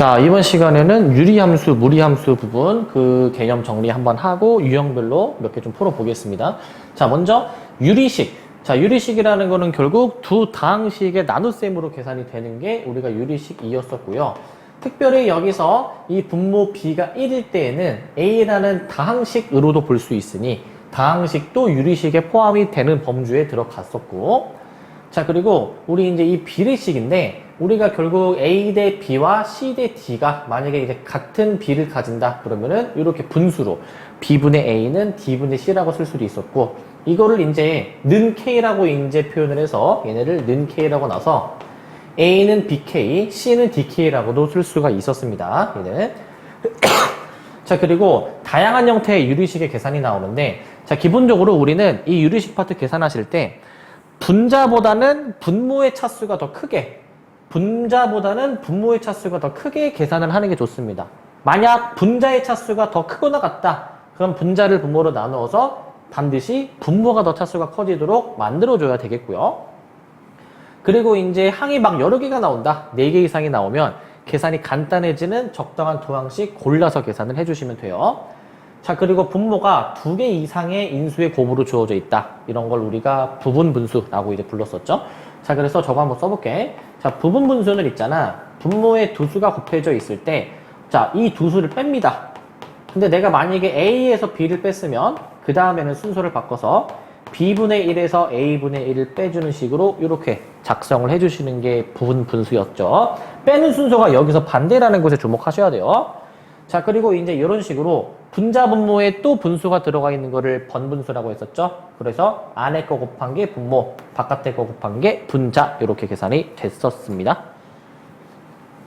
자, 이번 시간에는 유리함수, 무리함수 부분 그 개념 정리 한번 하고 유형별로 몇 개 좀 풀어보겠습니다. 자, 먼저 유리식. 자, 유리식이라는 거는 결국 두 다항식의 나눗셈으로 계산이 되는 게 우리가 유리식이었었고요. 특별히 여기서 이 분모 B가 1일 때에는 A라는 다항식으로도 볼 수 있으니 다항식도 유리식에 포함이 되는 범주에 들어갔었고, 자, 그리고 우리 이제 이 비례식인데 우리가 결국 A 대 B와 C 대 D가 만약에 이제 같은 B를 가진다 그러면은 이렇게 분수로 B분의 A는 D분의 C라고 쓸 수도 있었고, 이거를 이제 는 K라고 이제 표현을 해서 얘네를 는 K라고 나서 A는 BK, C는 DK라고도 쓸 수가 있었습니다. 얘는. 자, 그리고 다양한 형태의 유리식의 계산이 나오는데, 자, 기본적으로 우리는 이 유리식 파트 계산하실 때 분자보다는 분모의 차수가 더 크게, 분자보다는 분모의 차수가 더 크게 계산을 하는 게 좋습니다. 만약 분자의 차수가 더 크거나 같다, 그럼 분자를 분모로 나누어서 반드시 분모가 더 차수가 커지도록 만들어줘야 되겠고요. 그리고 이제 항이 막 여러 개가 나온다, 4개 이상이 나오면 계산이 간단해지는 적당한 두 항씩 골라서 계산을 해주시면 돼요. 자, 그리고 분모가 2개 이상의 인수의 곱으로 주어져 있다. 이런 걸 우리가 부분분수라고 이제 불렀었죠. 자, 그래서 저거 한번 써볼게. 자, 부분분수는 있잖아. 분모의 두 수가 곱해져 있을 때, 자, 이 두 수를 뺍니다. 근데 내가 만약에 A에서 B를 뺐으면 그 다음에는 순서를 바꿔서 B분의 1에서 A분의 1을 빼주는 식으로 이렇게 작성을 해주시는 게 부분분수였죠. 빼는 순서가 여기서 반대라는 것에 주목하셔야 돼요. 자, 그리고 이제 이런 식으로 분자 분모에 또 분수가 들어가 있는 거를 번분수라고 했었죠. 그래서 안에 거 곱한 게 분모, 바깥에 거 곱한 게 분자, 이렇게 계산이 됐었습니다.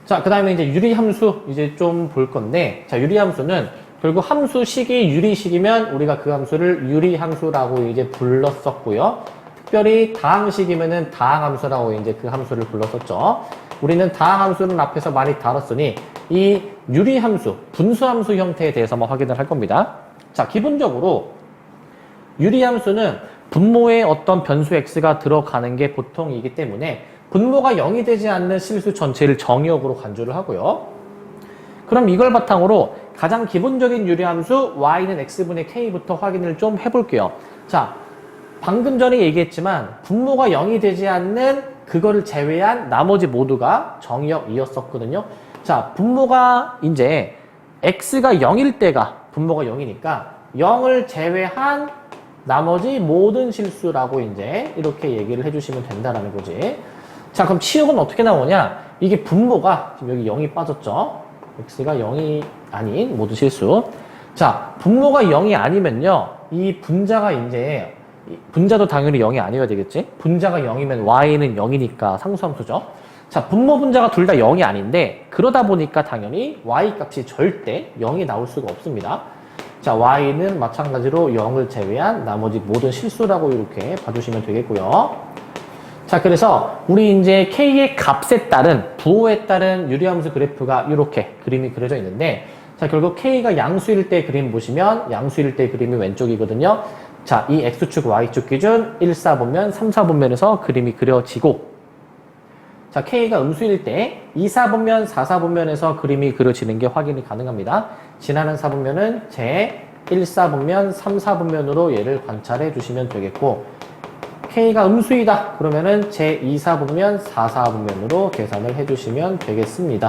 자, 그 다음에 이제 유리함수 이제 좀 볼 건데, 자, 유리함수는 결국 함수식이 유리식이면 우리가 그 함수를 유리함수라고 이제 불렀었고요. 특별히 다항식이면은 다항함수라고 이제 그 함수를 불렀었죠. 우리는 다항함수는 앞에서 많이 다뤘으니 이 유리함수, 분수함수 형태에 대해서만 확인을 할 겁니다. 자, 기본적으로 유리함수는 분모에 어떤 변수 x가 들어가는 게 보통이기 때문에 분모가 0이 되지 않는 실수 전체를 정의역으로 간주를 하고요. 그럼 이걸 바탕으로 가장 기본적인 유리함수 y는 x분의 k부터 확인을 좀 해볼게요. 자, 방금 전에 얘기했지만 분모가 0이 되지 않는 그거를 제외한 나머지 모두가 정의역이었었거든요. 자, 분모가 이제 x가 0일 때가 분모가 0이니까 0을 제외한 나머지 모든 실수라고 이제 이렇게 얘기를 해주시면 된다라는 거지. 자, 그럼 치역은 어떻게 나오냐? 이게 분모가 지금 여기 0이 빠졌죠. x가 0이 아닌 모든 실수. 자, 분모가 0이 아니면요, 이 분자가 이제 분자도 당연히 0이 아니어야 되겠지? 분자가 0이면 y는 0이니까 상수함수죠. 자, 분모 분자가 둘 다 0이 아닌데 그러다 보니까 당연히 y 값이 절대 0이 나올 수가 없습니다. 자, y는 마찬가지로 0을 제외한 나머지 모든 실수라고 이렇게 봐주시면 되겠고요. 자, 그래서 우리 이제 k의 값에 따른 부호에 따른 유리함수 그래프가 이렇게 그림이 그려져 있는데, 자, 결국 k가 양수일 때 그림 보시면 양수일 때 그림이 왼쪽이거든요. 자, 이 x축, y축 기준 1, 4분면, 3, 4분면에서 그림이 그려지고, 자, k가 음수일 때 2, 4분면, 4, 4분면에서 그림이 그려지는 게 확인이 가능합니다. 지나는 4분면은 제 1, 4분면, 3, 4분면으로 얘를 관찰해 주시면 되겠고, k가 음수이다 그러면은 제 2, 4분면, 4, 4분면으로 계산을 해 주시면 되겠습니다.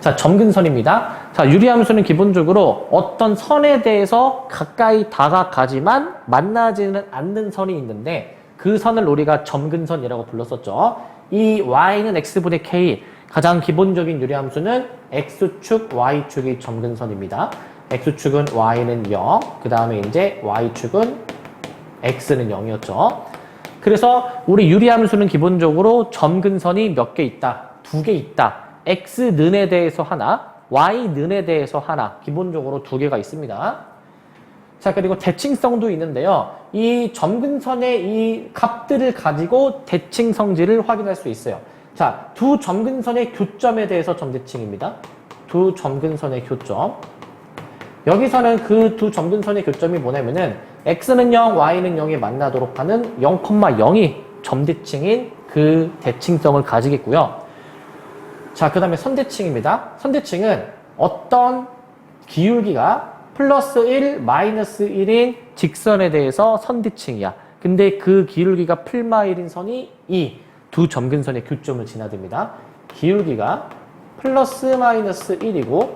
자, 점근선입니다. 자, 유리함수는 기본적으로 어떤 선에 대해서 가까이 다가가지만 만나지는 않는 선이 있는데 그 선을 우리가 점근선이라고 불렀었죠. 이 y는 x분의 k, 가장 기본적인 유리함수는 x축, y축이 점근선입니다. x축은 y는 0, 그 다음에 이제 y축은 x는 0이었죠. 그래서 우리 유리함수는 기본적으로 점근선이 몇 개 있다? 2개 있다. x는에 대해서 하나, y는에 대해서 하나, 기본적으로 2개가 있습니다. 자, 그리고 대칭성도 있는데요. 이 점근선의 이 값들을 가지고 대칭 성질을 확인할 수 있어요. 자, 두 점근선의 교점에 대해서 점대칭입니다. 두 점근선의 교점. 여기서는 그 두 점근선의 교점이 뭐냐면은 x는 0, y는 0이 만나도록 하는 0,0이 점대칭인 그 대칭성을 가지겠고요. 자, 그 다음에 선대칭입니다. 선대칭은 어떤 기울기가 플러스 1, 마이너스 1인 직선에 대해서 선대칭이야. 근데 그 기울기가 플마 1인 선이 이 두 점근선의 교점을 지나듭니다. 기울기가 플러스 마이너스 1이고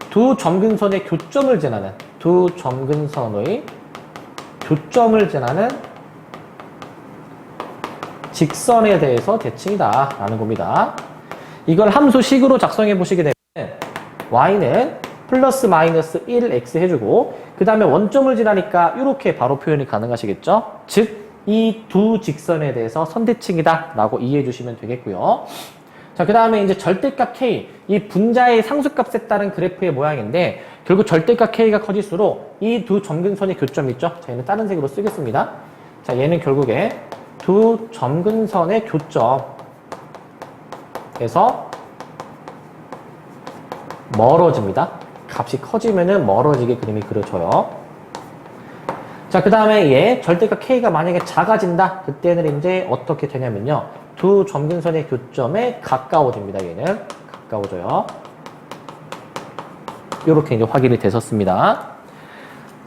두 점근선의 교점을 지나는 두 점근선의 교점을 지나는 직선에 대해서 대칭이다 라는 겁니다. 이걸 함수식으로 작성해 보시게 되면 y는 플러스 마이너스 1x 해주고 그 다음에 원점을 지나니까 이렇게 바로 표현이 가능하시겠죠? 즉 이 두 직선에 대해서 선대칭이다 라고 이해해 주시면 되겠고요. 자, 그 다음에 이제 절대값 k, 이 분자의 상수값에 따른 그래프의 모양인데 결국 절대값 k가 커질수록 이 두 점근선의 교점 있죠? 자, 얘는 다른 색으로 쓰겠습니다. 자, 얘는 결국에 두 점근선의 교점에서 멀어집니다. 값이 커지면은 멀어지게 그림이 그려져요. 자, 그 다음에 얘 절대값 k가 만약에 작아진다. 그때는 이제 어떻게 되냐면요. 두 점근선의 교점에 가까워집니다. 얘는 가까워져요. 이렇게 이제 확인이 됐었습니다.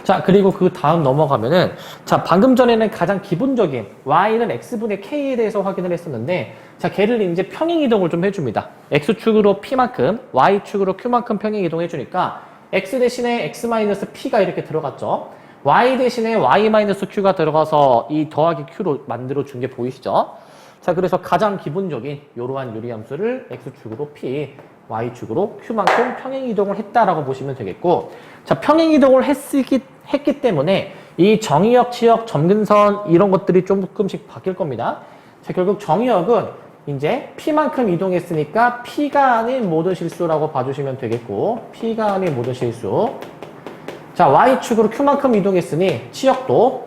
자, 그리고 그 다음 넘어가면은 자, 방금 전에는 가장 기본적인 y는 x분의 k에 대해서 확인을 했었는데 자, 걔를 이제 평행 이동을 좀 해줍니다. x축으로 p만큼 y축으로 q만큼 평행 이동해 주니까 x 대신에 x-p가 이렇게 들어갔죠. y 대신에 y-q가 들어가서 이 더하기 q로 만들어 준 게 보이시죠? 자, 그래서 가장 기본적인 이러한 유리함수를 x축으로 p, y축으로 q만큼 평행 이동을 했다라고 보시면 되겠고, 자, 평행 이동을 했기 때문에 이 정의역, 치역, 점근선 이런 것들이 조금씩 바뀔 겁니다. 자, 결국 정의역은 이제 p만큼 이동했으니까 p가 아닌 모든 실수라고 봐주시면 되겠고, p가 아닌 모든 실수. 자, y축으로 q만큼 이동했으니 치역도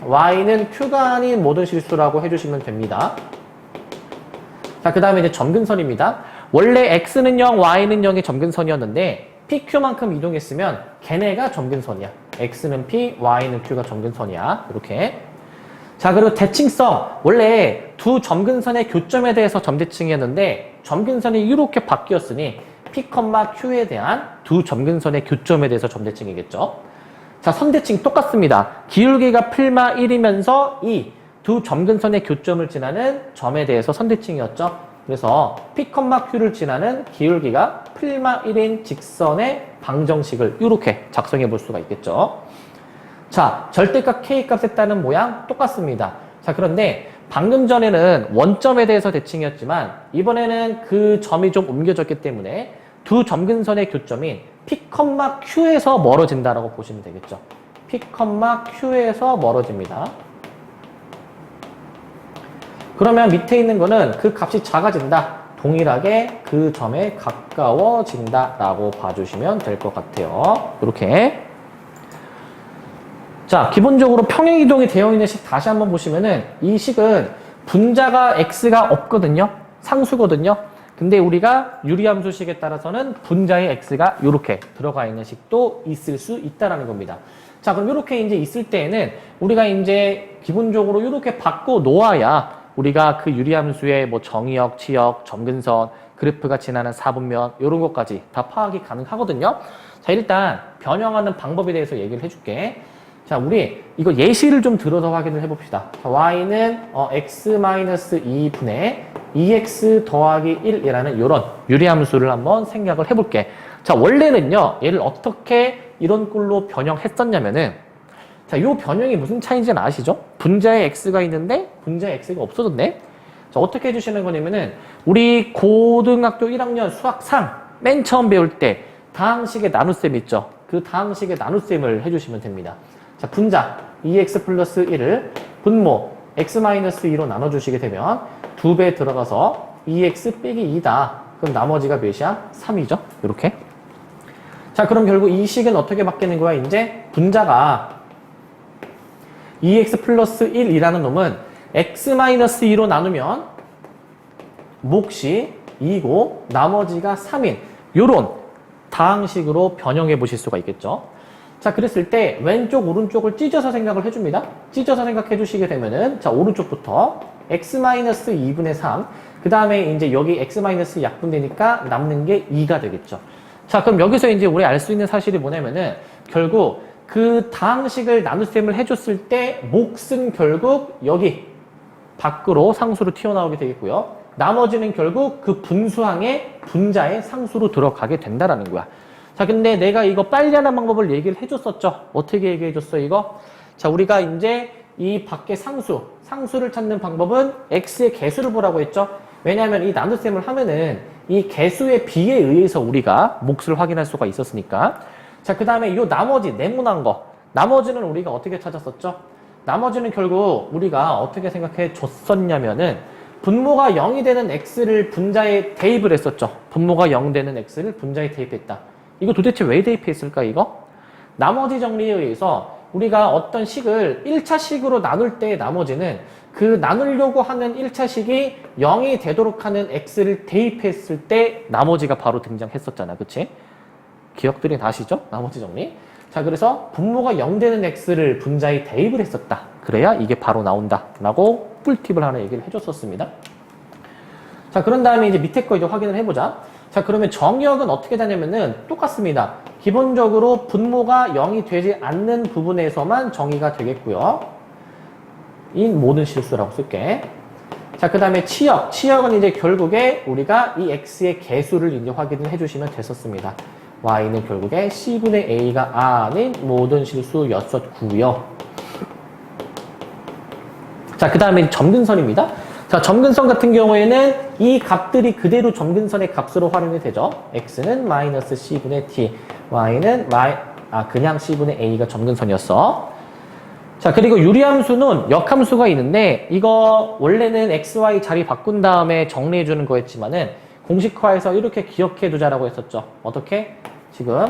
y는 q가 아닌 모든 실수라고 해주시면 됩니다. 자, 그 다음에 이제 점근선입니다. 원래 x는 0, y는 0의 점근선이었는데 pq만큼 이동했으면 걔네가 점근선이야. x는 p, y는 q가 점근선이야. 이렇게. 자, 그리고 대칭성. 원래 두 점근선의 교점에 대해서 점대칭이었는데 점근선이 이렇게 바뀌었으니 p, q에 대한 두 점근선의 교점에 대해서 점대칭이겠죠. 자, 선대칭 똑같습니다. 기울기가 플마 1이면서 이 두 점근선의 교점을 지나는 점에 대해서 선대칭이었죠. 그래서 p, q를 지나는 기울기가 플마 1인 직선의 방정식을 이렇게 작성해 볼 수가 있겠죠. 자, 절대값 k값에 따른 모양 똑같습니다. 자, 그런데 방금 전에는 원점에 대해서 대칭이었지만 이번에는 그 점이 좀 옮겨졌기 때문에 두 점근선의 교점인 p, q에서 멀어진다라고 보시면 되겠죠. p, q에서 멀어집니다. 그러면 밑에 있는 거는 그 값이 작아진다. 동일하게 그 점에 가까워진다라고 봐주시면 될 것 같아요. 이렇게. 자, 기본적으로 평행 이동이 되어 있는 식 다시 한번 보시면은 이 식은 분자가 x가 없거든요. 상수거든요. 근데 우리가 유리함수식에 따라서는 분자의 x가 이렇게 들어가 있는 식도 있을 수 있다라는 겁니다. 자, 그럼 이렇게 이제 있을 때에는 우리가 이제 기본적으로 이렇게 바꿔 놓아야 우리가 그 유리함수의 뭐 정의역, 치역, 점근선, 그래프가 지나는 사분면 이런 것까지 다 파악이 가능하거든요. 자, 일단 변형하는 방법에 대해서 얘기를 해줄게. 자, 우리 이거 예시를 좀 들어서 확인을 해봅시다. 자, y는 x-2분의 2x 더하기 1이라는 이런 유리함수를 한번 생각을 해볼게. 자, 원래는요, 얘를 어떻게 이런 꼴로 변형했었냐면은, 자, 요 변형이 무슨 차이인지는 아시죠? 분자에 x가 있는데 분자에 x가 없어졌네. 자, 어떻게 해주시는 거냐면은 우리 고등학교 1학년 수학 3 맨 처음 배울 때 다항식의 나눗셈 있죠? 그 다항식의 나눗셈을 해주시면 됩니다. 자, 분자 2x 플러스 1을 분모 x-2로 나눠주시게 되면 2배 들어가서 2x 빼기 2다. 그럼 나머지가 몇이야? 3이죠? 이렇게. 자, 그럼 결국 이 식은 어떻게 바뀌는 거야? 이제 분자가 2x 플러스 1이라는 놈은 x-2로 나누면 몫이 2고 나머지가 3인 요런 다항식으로 변형해 보실 수가 있겠죠. 자, 그랬을 때 왼쪽, 오른쪽을 찢어서 생각을 해줍니다. 찢어서 생각해 주시게 되면은, 자, 오른쪽부터 x-2분의 3, 그 다음에 이제 여기 x- 약분되니까 남는 게 2가 되겠죠. 자, 그럼 여기서 이제 우리 알 수 있는 사실이 뭐냐면은, 결국 그 다항식을 나눗셈을 해줬을 때 몫은 결국 여기 밖으로 상수로 튀어나오게 되겠고요. 나머지는 결국 그 분수항의 분자의 상수로 들어가게 된다라는 거야. 자, 근데 내가 이거 빨리 하는 방법을 얘기를 해줬었죠. 어떻게 얘기해줬어, 이거? 자, 우리가 이제 이 밖의 상수를 찾는 방법은 x의 개수를 보라고 했죠. 왜냐하면 이 나눗셈을 하면은 이 개수의 비에 의해서 우리가 몫을 확인할 수가 있었으니까. 자, 그 다음에 이 나머지, 네모난 거. 나머지는 우리가 어떻게 찾았었죠? 나머지는 결국 우리가 어떻게 생각해 줬었냐면은 분모가 0이 되는 x를 분자에 대입을 했었죠. 분모가 0 되는 x를 분자에 대입했다. 이거 도대체 왜 대입했을까, 이거? 나머지 정리에 의해서 우리가 어떤 식을 1차 식으로 나눌 때 나머지는 그 나누려고 하는 1차 식이 0이 되도록 하는 x를 대입했을 때 나머지가 바로 등장했었잖아. 그치? 기억들이 나시죠? 나머지 정리. 자, 그래서 분모가 0 되는 x를 분자에 대입을 했었다. 그래야 이게 바로 나온다. 라고 꿀팁을 하나 얘기를 해줬었습니다. 자, 그런 다음에 이제 밑에 거 이제 확인을 해보자. 자, 그러면 정의역은 어떻게 되냐면은 똑같습니다. 기본적으로 분모가 0이 되지 않는 부분에서만 정의가 되겠고요. 이 모든 실수라고 쓸게. 자, 그 다음에 치역은 이제 결국에 우리가 이 x의 개수를 이제 확인을 해주시면 됐었습니다. y는 결국에 c분의 a가 아닌 모든 실수였었고요. 자, 그 다음에 점근선입니다. 자, 점근선 같은 경우에는 이 값들이 그대로 점근선의 값으로 활용이 되죠. x는 마이너스 c분의 t, y는 그냥 c분의 a가 점근선이었어. 자, 그리고 유리함수는 역함수가 있는데 이거 원래는 x, y 자리 바꾼 다음에 정리해주는 거였지만은 공식화해서 이렇게 기억해두자라고 했었죠. 어떻게? 지금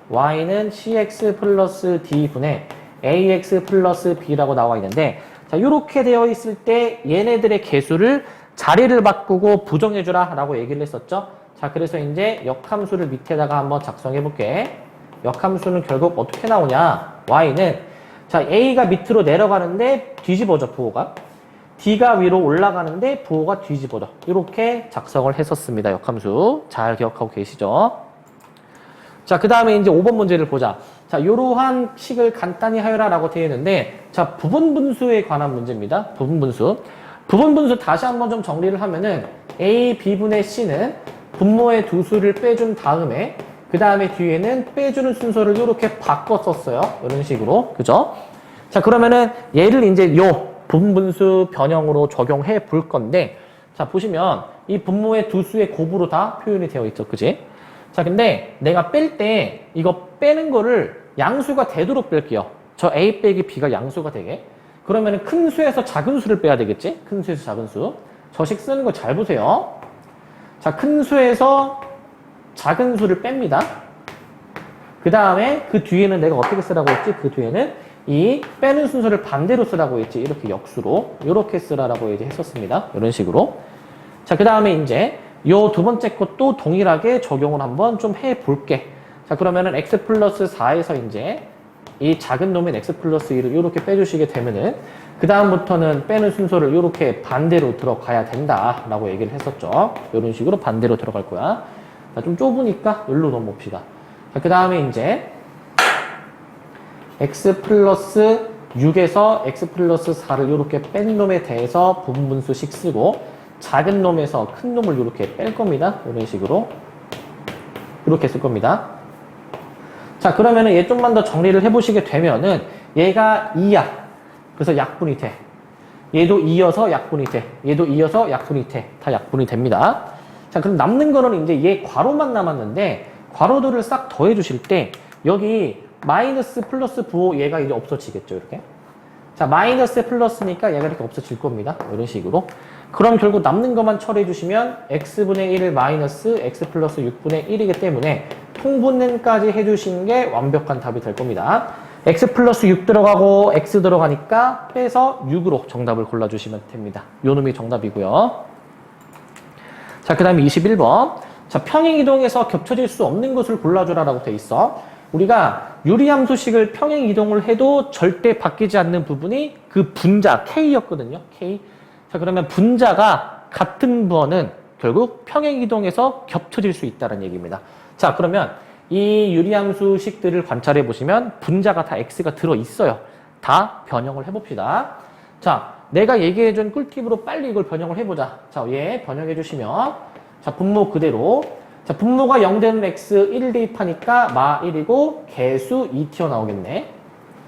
y는 cx 플러스 d분의 ax 플러스 b라고 나와 있는데 자, 이렇게 되어 있을 때 얘네들의 개수를 자리를 바꾸고 부정해주라 라고 얘기를 했었죠. 자, 그래서 이제 역함수를 밑에다가 한번 작성해 볼게. 역함수는 결국 어떻게 나오냐? y는 자, a가 밑으로 내려가는데 뒤집어져, 부호가. d가 위로 올라가는데 부호가 뒤집어져. 이렇게 작성을 했었습니다. 역함수. 잘 기억하고 계시죠? 자, 그 다음에 이제 5번 문제를 보자. 자, 이러한 식을 간단히 하여라 라고 되어 있는데, 자, 부분분수에 관한 문제입니다. 부분분수. 부분분수 다시 한번 좀 정리를 하면은, a, b분의 c는 분모의 두 수를 빼준 다음에, 그 다음에 뒤에는 빼주는 순서를 이렇게 바꿨었어요. 이런 식으로. 그죠? 자, 그러면은 얘를 이제 요 부분분수 변형으로 적용해 볼 건데, 자, 보시면 이 분모의 두 수의 곱으로 다 표현이 되어 있죠. 그지? 자, 근데 내가 뺄 때 이거 빼는 거를 양수가 되도록 뺄게요. 저 a 빼기 b가 양수가 되게. 그러면 큰 수에서 작은 수를 빼야 되겠지? 큰 수에서 작은 수. 저 식 쓰는 거 잘 보세요. 자, 큰 수에서 작은 수를 뺍니다. 그 다음에 그 뒤에는 내가 어떻게 쓰라고 했지? 그 뒤에는 이 빼는 순서를 반대로 쓰라고 했지. 이렇게 역수로. 이렇게 쓰라고 이제 했었습니다. 이런 식으로. 자, 그 다음에 이제 요 두 번째 것도 동일하게 적용을 한번 좀 해볼게. 자, 그러면은 x 플러스 4에서 이제 이 작은 놈인 x 플러스 2를 이렇게 빼주시게 되면은 그 다음부터는 빼는 순서를 이렇게 반대로 들어가야 된다라고 얘기를 했었죠. 이런 식으로 반대로 들어갈 거야. 자, 좀 좁으니까 여기로 넘어봅시다. 자, 그 다음에 이제 x 플러스 6에서 x 플러스 4를 이렇게 뺀 놈에 대해서 부분분수식 쓰고 작은 놈에서 큰 놈을 이렇게 뺄 겁니다. 이런 식으로. 이렇게 쓸 겁니다. 자, 그러면은 얘 좀만 더 정리를 해보시게 되면은 얘가 2야. 그래서 약분이 돼. 얘도 2여서 약분이 돼. 얘도 2여서 약분이 돼. 다 약분이 됩니다. 자, 그럼 남는 거는 이제 얘 괄호만 남았는데 괄호들을 싹 더해 주실 때 여기 마이너스 플러스 부호 얘가 이제 없어지겠죠. 이렇게. 자, 마이너스 플러스니까 얘가 이렇게 없어질 겁니다. 이런 식으로. 그럼 결국 남는 것만 처리해 주시면 x분의 1을 마이너스 x 플러스 6분의 1이기 때문에 통분는까지 해주신 게 완벽한 답이 될 겁니다. x 플러스 6 들어가고 x 들어가니까 빼서 6으로 정답을 골라주시면 됩니다. 요 놈이 정답이고요. 자, 그 다음에 21번. 자, 평행이동에서 겹쳐질 수 없는 것을 골라주라라고 돼 있어. 우리가 유리함수식을 평행 이동을 해도 절대 바뀌지 않는 부분이 그 분자 K였거든요. K. 자, 그러면 분자가 같은 번은 결국 평행 이동해서 겹쳐질 수 있다는 얘기입니다. 자, 그러면 이 유리함수식들을 관찰해 보시면 분자가 다 X가 들어 있어요. 다 변형을 해봅시다. 자, 내가 얘기해준 꿀팁으로 빨리 이걸 변형을 해보자. 자, 얘 변형해 주시면 자, 분모 그대로. 자, 분모가 0 되는 x 1 대입하니까 마 1이고 개수 2 튀어나오겠네.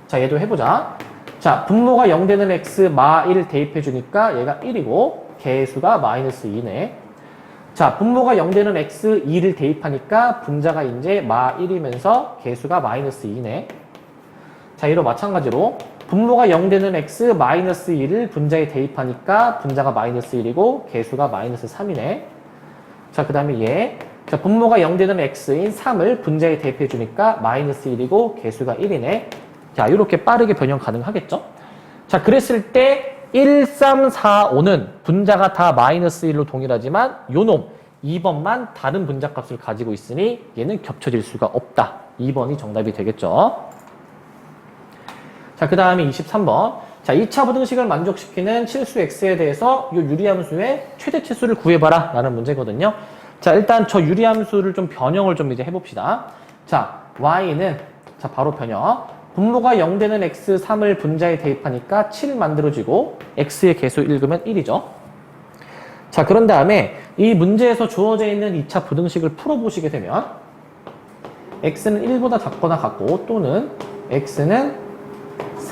자, 얘도 해보자. 자, 분모가 0 되는 x 마 1 대입해주니까 얘가 1이고 개수가 마이너스 2네. 자, 분모가 0 되는 x 2를 대입하니까 분자가 이제 마 1이면서 개수가 마이너스 2네. 자, 이로 마찬가지로 분모가 0 되는 x 마이너스 2를 분자에 대입하니까 분자가 마이너스 1이고 개수가 마이너스 3이네. 자, 그 다음에 얘. 자, 분모가 0 되는 x인 3을 분자에 대입해 주니까 마이너스 1이고 개수가 1이네. 자, 이렇게 빠르게 변형 가능하겠죠? 자, 그랬을 때 1, 3, 4, 5는 분자가 다 마이너스 1로 동일하지만 요놈 2번만 다른 분자 값을 가지고 있으니 얘는 겹쳐질 수가 없다. 2번이 정답이 되겠죠? 자, 그 다음에 23번. 자, 2차 부등식을 만족시키는 실수 x에 대해서 이 유리함수의 최대치수를 구해봐라 라는 문제거든요. 자, 일단 저 유리함수를 좀 변형을 좀 이제 해봅시다. 자, y는 자 바로 변형. 분모가 0 되는 x 3을 분자에 대입하니까 7 만들어지고 x의 개수 읽으면 1이죠. 자, 그런 다음에 이 문제에서 주어져 있는 2차 부등식을 풀어보시게 되면 x는 1보다 작거나 같고 또는 x는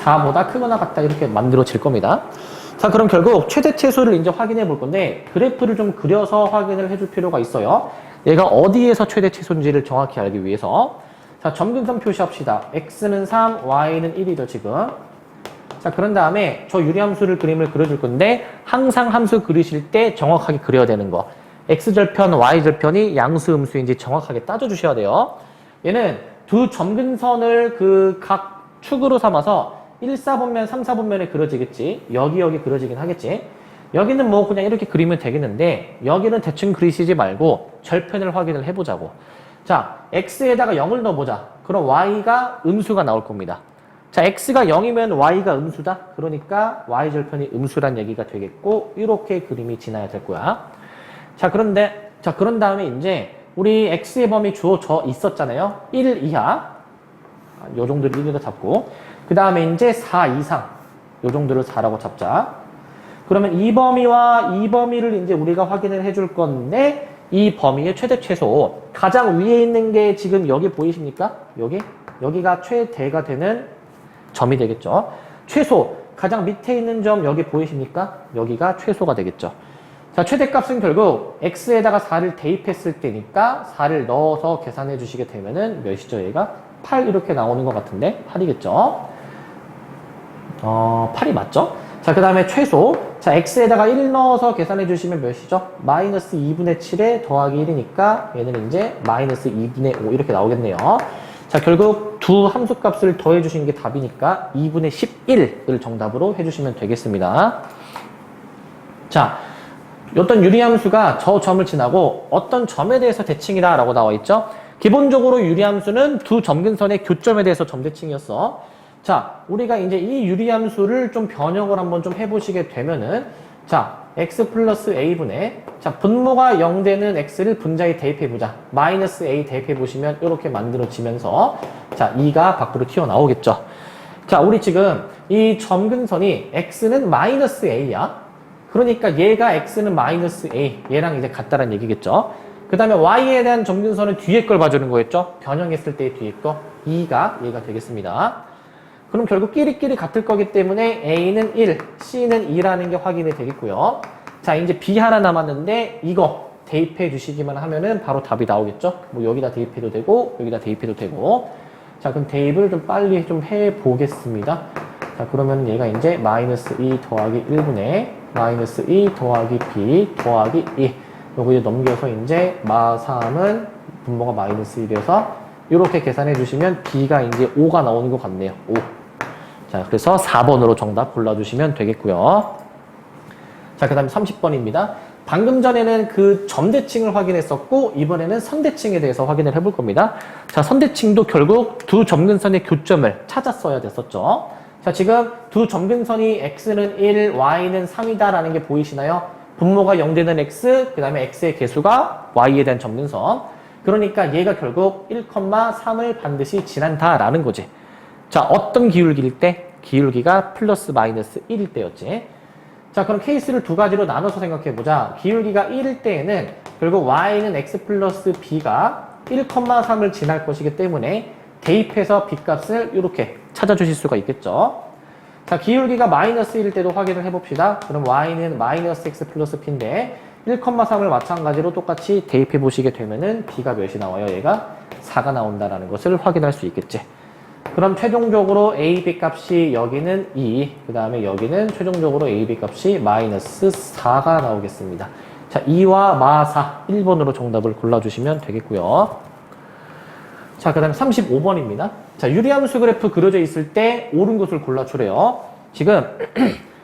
4보다 크거나 같다 이렇게 만들어질 겁니다. 자, 그럼 결국 최대치수를 이제 확인해 볼 건데 그래프를 좀 그려서 확인을 해줄 필요가 있어요. 얘가 어디에서 최대치수인지를 정확히 알기 위해서. 자, 점근선 표시합시다. x는 3, y는 1이죠, 지금. 자, 그런 다음에 저 유리함수를 그림을 그려줄 건데 항상 함수 그리실 때 정확하게 그려야 되는 거. x절편, y절편이 양수, 음수인지 정확하게 따져주셔야 돼요. 얘는 두 점근선을 그 각 축으로 삼아서 1, 4분면, 3, 4분면에 그려지겠지. 여기 그려지긴 하겠지. 여기는 뭐 그냥 이렇게 그리면 되겠는데 여기는 대충 그리시지 말고 절편을 확인을 해보자고. 자, x에다가 0을 넣어보자. 그럼 y가 음수가 나올 겁니다. 자, x가 0이면 y가 음수다. 그러니까 y절편이 음수란 얘기가 되겠고 이렇게 그림이 지나야 될 거야. 자, 그런 다음에 이제 우리 x의 범위 주어져 있었잖아요. 1 이하. 요 정도를 1이라 잡고 그 다음에 이제 4 이상 요 정도를 4라고 잡자. 그러면 이 범위와 이 범위를 이제 우리가 확인을 해줄 건데 이 범위의 최대 최소 가장 위에 있는 게 지금 여기 보이십니까? 여기가 최대가 되는 점이 되겠죠. 최소 가장 밑에 있는 점 여기 보이십니까? 여기가 최소가 되겠죠. 자, 최대값은 결국 x에다가 4를 대입했을 때니까 4를 넣어서 계산해 주시게 되면은 몇이죠? 얘가 8 이렇게 나오는 것 같은데 8이겠죠. 8이 맞죠? 자, 그 다음에 최소. 자, x에다가 1 넣어서 계산해 주시면 몇이죠? 마이너스 2분의 7에 더하기 1이니까 얘는 이제 마이너스 2분의 5 이렇게 나오겠네요. 자, 결국 두 함수 값을 더해 주시는 게 답이니까 2분의 11을 정답으로 해주시면 되겠습니다. 자, 어떤 유리함수가 저 점을 지나고 어떤 점에 대해서 대칭이다 라고 나와 있죠? 기본적으로 유리함수는 두 점근선의 교점에 대해서 점대칭이었어. 자, 우리가 이제 이 유리함수를 좀 변형을 한번 좀 해보시게 되면은, 자, x 플러스 a분의, 자, 분모가 0 되는 x를 분자에 대입해보자. 마이너스 a 대입해보시면 이렇게 만들어지면서, 자, 2가 밖으로 튀어나오겠죠. 자, 우리 지금 이 점근선이 x는 마이너스 a야. 그러니까 얘가 x는 마이너스 a, 얘랑 이제 같다는 얘기겠죠. 그 다음에 y에 대한 점근선은 뒤에 걸 봐주는 거였죠. 변형했을 때 뒤에 거 2가 얘가 되겠습니다. 그럼 결국 끼리끼리 같을 거기 때문에 a는 1, c는 2라는 게 확인이 되겠고요. 자, 이제 b 하나 남았는데 이거 대입해 주시기만 하면은 바로 답이 나오겠죠. 뭐 여기다 대입해도 되고 여기다 대입해도 되고. 자, 그럼 대입을 좀 빨리 좀 해보겠습니다. 자, 그러면 얘가 이제 마이너스 2 더하기 1분의 마이너스 2 더하기 b 더하기 2. 요거 이제 넘겨서 이제 마3은 분모가 마이너스 1이어서 이렇게 계산해 주시면 b가 이제 5가 나오는 것 같네요. 5. 자, 그래서 4번으로 정답 골라주시면 되겠고요. 자, 그 다음에 30번입니다. 방금 전에는 그 점대칭을 확인했었고 이번에는 선대칭에 대해서 확인을 해볼 겁니다. 자, 선대칭도 결국 두 점근선의 교점을 찾았어야 됐었죠. 자, 지금 두 점근선이 x는 1, y는 3이다 라는 게 보이시나요? 분모가 0되는 x, 그 다음에 x의 개수가 y에 대한 점근선. 그러니까 얘가 결국 1,3을 반드시 지난다 라는 거지. 자, 어떤 기울기일 때? 기울기가 플러스 마이너스 1일 때였지. 자, 그럼 케이스를 두 가지로 나눠서 생각해보자. 기울기가 1일 때에는 결국 y는 x 플러스 b가 1,3을 지날 것이기 때문에 대입해서 b값을 이렇게 찾아주실 수가 있겠죠. 자, 기울기가 마이너스 1일 때도 확인을 해봅시다. 그럼 y는 마이너스 x 플러스 b인데 1,3을 마찬가지로 똑같이 대입해 보시게 되면은 b가 몇이 나와요? 얘가 4가 나온다라는 것을 확인할 수 있겠지. 그럼 최종적으로 a, b 값이 여기는 2, 그 다음에 여기는 최종적으로 a, b 값이 마이너스 4가 나오겠습니다. 자, 2와 마 4, 1번으로 정답을 골라주시면 되겠고요. 자, 그 다음에 35번입니다. 자, 유리함수 그래프 그려져 있을 때 옳은 것을 골라주래요. 지금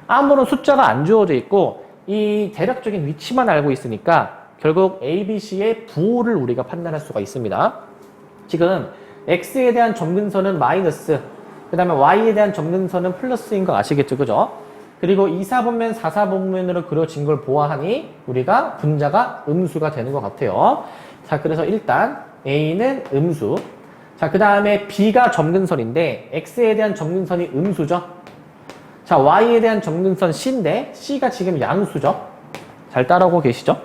아무런 숫자가 안 주어져 있고 이 대략적인 위치만 알고 있으니까 결국 A, B, C의 부호를 우리가 판단할 수가 있습니다. 지금 X에 대한 점근선은 마이너스, 그 다음에 Y에 대한 점근선은 플러스인 거 아시겠죠? 그죠? 그리고 2, 4분면, 4, 4분면으로 그려진 걸 보아하니 우리가 분자가 음수가 되는 것 같아요. 자, 그래서 일단 A는 음수. 자, 그 다음에 B가 점근선인데 X에 대한 점근선이 음수죠. 자, Y에 대한 점근선 C인데 C가 지금 양수죠. 잘 따라오고 계시죠?